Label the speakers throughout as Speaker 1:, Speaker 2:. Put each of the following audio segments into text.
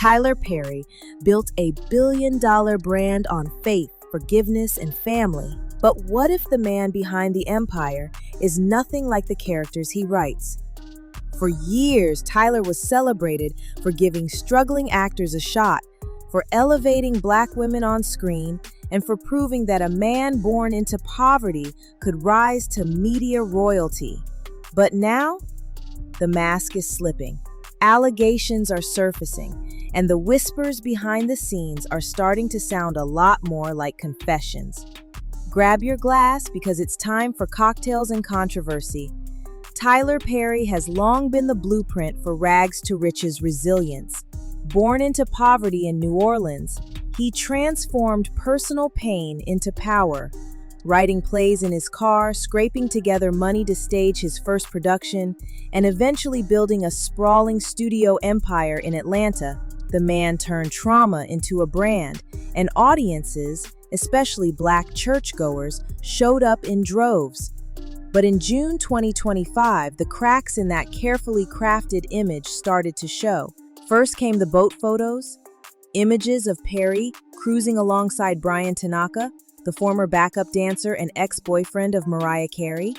Speaker 1: Tyler Perry built a billion-dollar brand on faith, forgiveness, and family. But what if the man behind the empire is nothing like the characters he writes? For years, Tyler was celebrated for giving struggling actors a shot, for elevating Black women on screen, and for proving that a man born into poverty could rise to media royalty. But now, the mask is slipping. Allegations are surfacing, and the whispers behind the scenes are starting to sound a lot more like confessions. Grab your glass because it's time for cocktails and controversy. Tyler Perry has long been the blueprint for rags to riches resilience. Born into poverty in New Orleans, he transformed personal pain into power, writing plays in his car, scraping together money to stage his first production, and eventually building a sprawling studio empire in Atlanta. The man turned trauma into a brand, and audiences, especially Black churchgoers, showed up in droves. But in June 2025, the cracks in that carefully crafted image started to show. First came the boat photos, images of Perry cruising alongside Brian Tanaka, the former backup dancer and ex-boyfriend of Mariah Carey.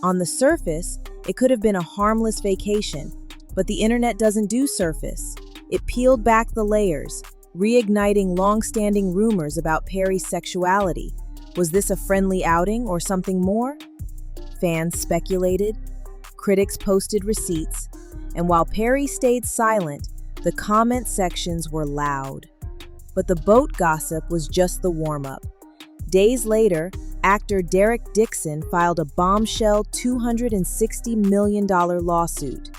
Speaker 1: On the surface, it could have been a harmless vacation, but the internet doesn't do surface. It peeled back the layers, reigniting long-standing rumors about Perry's sexuality. Was this a friendly outing or something more? Fans speculated, critics posted receipts, and while Perry stayed silent, the comment sections were loud. But the boat gossip was just the warm-up. Days later, actor Dixon filed a bombshell $260 million lawsuit.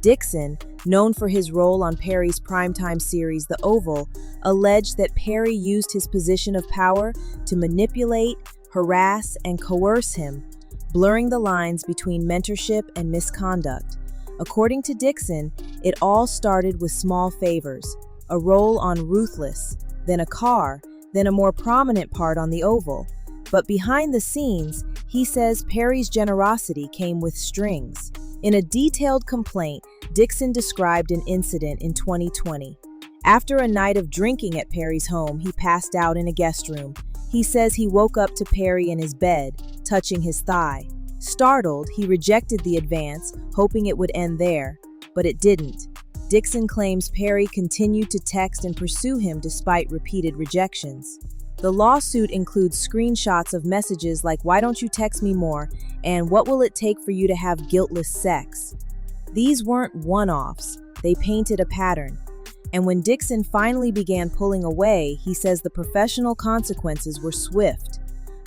Speaker 1: Dixon, known for his role on Perry's primetime series The Oval, alleged that Perry used his position of power to manipulate, harass, and coerce him, blurring the lines between mentorship and misconduct. According to Dixon, it all started with small favors, a role on Ruthless, then a car, then a more prominent part on The Oval. But behind the scenes, he says Perry's generosity came with strings. In a detailed complaint, Dixon described an incident in 2020. After a night of drinking at Perry's home, he passed out in a guest room. He says he woke up to Perry in his bed, touching his thigh. Startled, he rejected the advance, hoping it would end there, but it didn't. Dixon claims Perry continued to text and pursue him despite repeated rejections. The lawsuit includes screenshots of messages like "Why don't you text me more?" and "What will it take for you to have guiltless sex?" These weren't one-offs, they painted a pattern. And when Dixon finally began pulling away, he says the professional consequences were swift.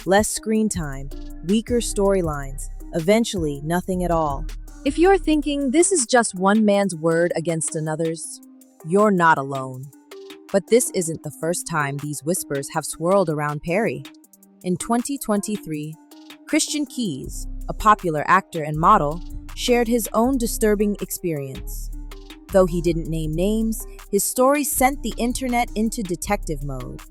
Speaker 1: Less screen time, weaker storylines, eventually nothing at all. If you're thinking this is just one man's word against another's, you're not alone. But this isn't the first time these whispers have swirled around Perry. In 2023, Christian Keys, a popular actor and model, shared his own disturbing experience. Though he didn't name names, his story sent the internet into detective mode.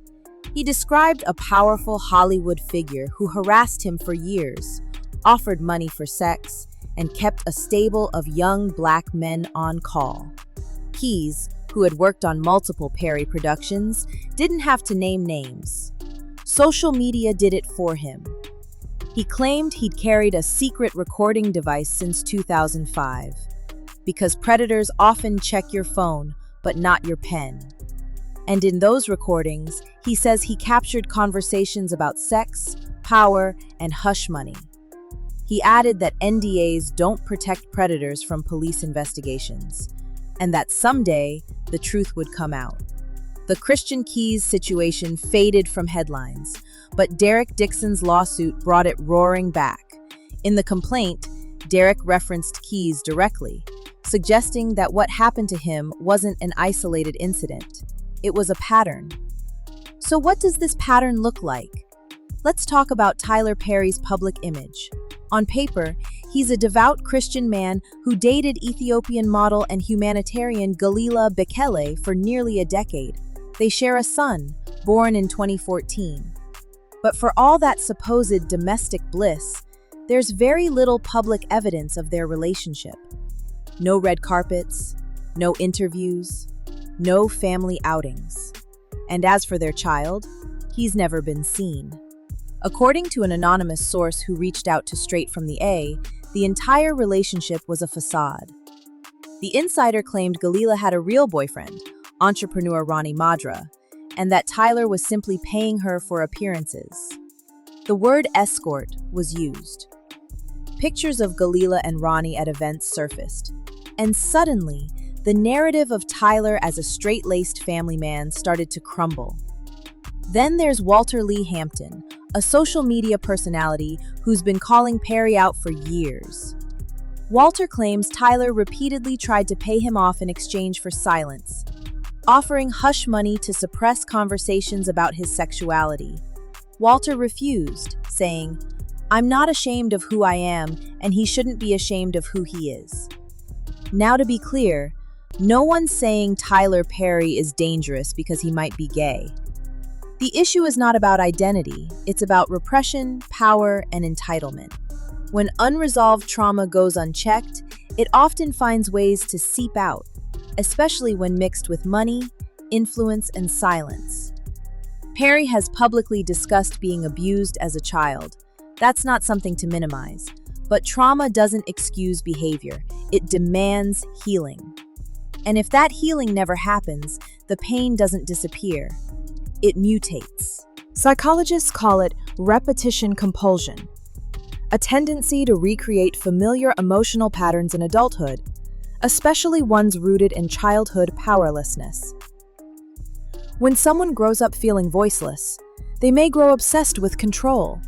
Speaker 1: He described a powerful Hollywood figure who harassed him for years, offered money for sex, and kept a stable of young Black men on call. Keys, who had worked on multiple Perry productions, didn't have to name names. Social media did it for him. He claimed he'd carried a secret recording device since 2005, because predators often check your phone, but not your pen. And in those recordings, he says he captured conversations about sex, power, and hush money. He added that NDAs don't protect predators from police investigations, and that someday the truth would come out. The Christian Keys situation faded from headlines, but Dixon's lawsuit brought it roaring back. In the complaint, Derek referenced Keys directly, suggesting that what happened to him wasn't an isolated incident. It was a pattern. So what does this pattern look like? Let's talk about Tyler Perry's public image. On paper, he's a devout Christian man who dated Ethiopian model and humanitarian Galila Bekele for nearly a decade. They share a son, born in 2014. But for all that supposed domestic bliss, there's very little public evidence of their relationship. No red carpets, no interviews, no family outings. And as for their child, he's never been seen. According to an anonymous source who reached out to Straight from the A, the entire relationship was a facade. The insider claimed Galila had a real boyfriend, entrepreneur Ronnie Madra, and that Tyler was simply paying her for appearances. The word escort was used. Pictures of Galila and Ronnie at events surfaced, and suddenly, the narrative of Tyler as a straight-laced family man started to crumble. Then there's Walter Lee Hampton, a social media personality who's been calling Perry out for years. Walter claims Tyler repeatedly tried to pay him off in exchange for silence, offering hush money to suppress conversations about his sexuality. Walter refused, saying, "I'm not ashamed of who I am, and he shouldn't be ashamed of who he is." Now, to be clear, no one's saying Tyler Perry is dangerous because he might be gay. The issue is not about identity, it's about repression, power, and entitlement. When unresolved trauma goes unchecked, it often finds ways to seep out, especially when mixed with money, influence, and silence. Perry has publicly discussed being abused as a child. That's not something to minimize. But trauma doesn't excuse behavior, it demands healing. And if that healing never happens, the pain doesn't disappear. It mutates. Psychologists call it repetition compulsion, a tendency to recreate familiar emotional patterns in adulthood, especially ones rooted in childhood powerlessness. When someone grows up feeling voiceless, they may grow obsessed with control.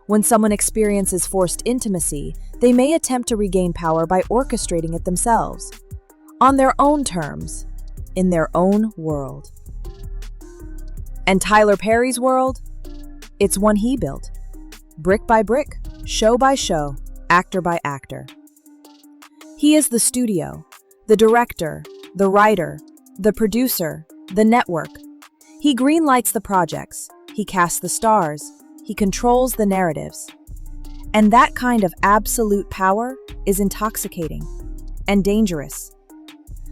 Speaker 1: When someone experiences forced intimacy, they may attempt to regain power by orchestrating it themselves, on their own terms, in their own world. And Tyler Perry's world? It's one he built, brick by brick, show by show, actor by actor. He is the studio, the director, the writer, the producer, the network. He greenlights the projects, he casts the stars, he controls the narratives. And that kind of absolute power is intoxicating and dangerous.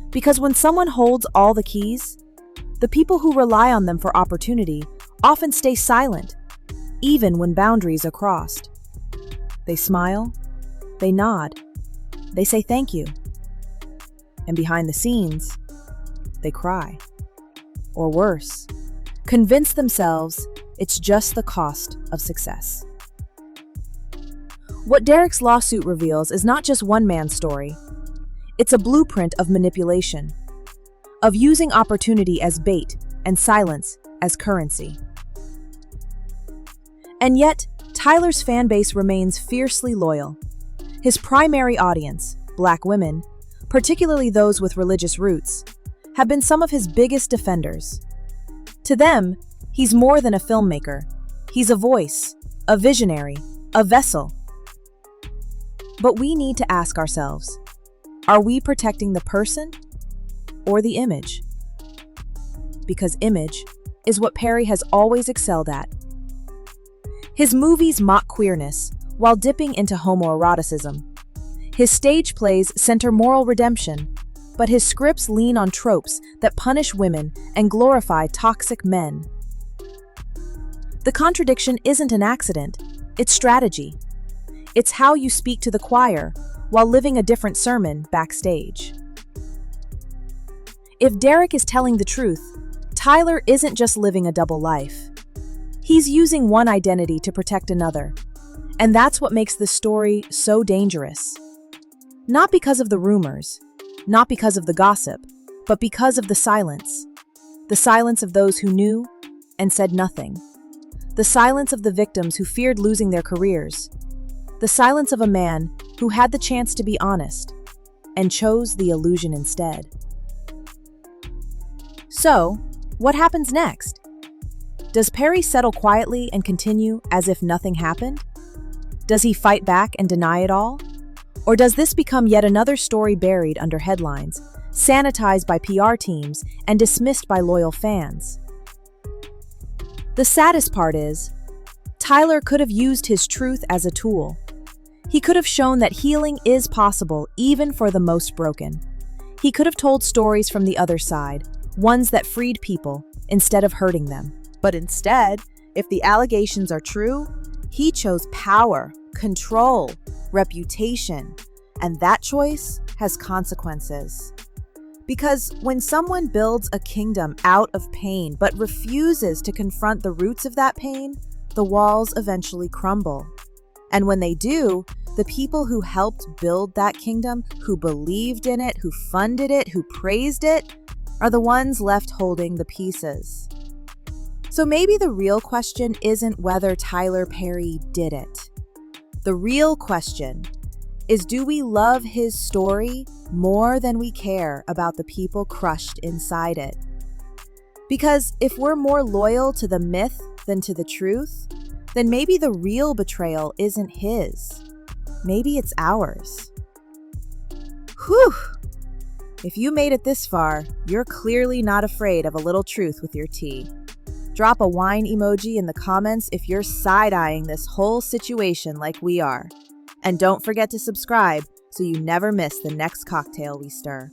Speaker 1: Because when someone holds all the keys, the people who rely on them for opportunity often stay silent, even when boundaries are crossed. They smile, they nod, they say thank you. And behind the scenes, they cry. Or worse, convince themselves it's just the cost of success. What Derek's lawsuit reveals is not just one man's story. It's a blueprint of manipulation, of using opportunity as bait and silence as currency. And yet, Tyler's fan base remains fiercely loyal. His primary audience, Black women, particularly those with religious roots, have been some of his biggest defenders. To them, he's more than a filmmaker. He's a voice, a visionary, a vessel. But we need to ask ourselves, are we protecting the person or the image? Because image is what Perry has always excelled at. His movies mock queerness while dipping into homoeroticism. His stage plays center moral redemption, but his scripts lean on tropes that punish women and glorify toxic men. The contradiction isn't an accident, it's strategy. It's how you speak to the choir while living a different sermon backstage. If Derek is telling the truth, Tyler isn't just living a double life. He's using one identity to protect another, and that's what makes this story so dangerous. Not because of the rumors, not because of the gossip, but because of the silence. The silence of those who knew and said nothing. The silence of the victims who feared losing their careers. The silence of a man who had the chance to be honest and chose the illusion instead. So, what happens next? Does Perry settle quietly and continue as if nothing happened? Does he fight back and deny it all? Or does this become yet another story buried under headlines, sanitized by PR teams and dismissed by loyal fans? The saddest part is, Tyler could have used his truth as a tool. He could have shown that healing is possible even for the most broken. He could have told stories from the other side, ones that freed people instead of hurting them. But instead, if the allegations are true, he chose power, control, reputation, and that choice has consequences. Because when someone builds a kingdom out of pain but refuses to confront the roots of that pain, the walls eventually crumble. And when they do, the people who helped build that kingdom, who believed in it, who funded it, who praised it, are the ones left holding the pieces. So maybe the real question isn't whether Tyler Perry did it. The real question is, do we love his story more than we care about the people crushed inside it? Because if we're more loyal to the myth than to the truth, then maybe the real betrayal isn't his. Maybe it's ours. Whew! If you made it this far, you're clearly not afraid of a little truth with your tea. Drop a wine emoji in the comments if you're side-eyeing this whole situation like we are. And don't forget to subscribe so you never miss the next cocktail we stir.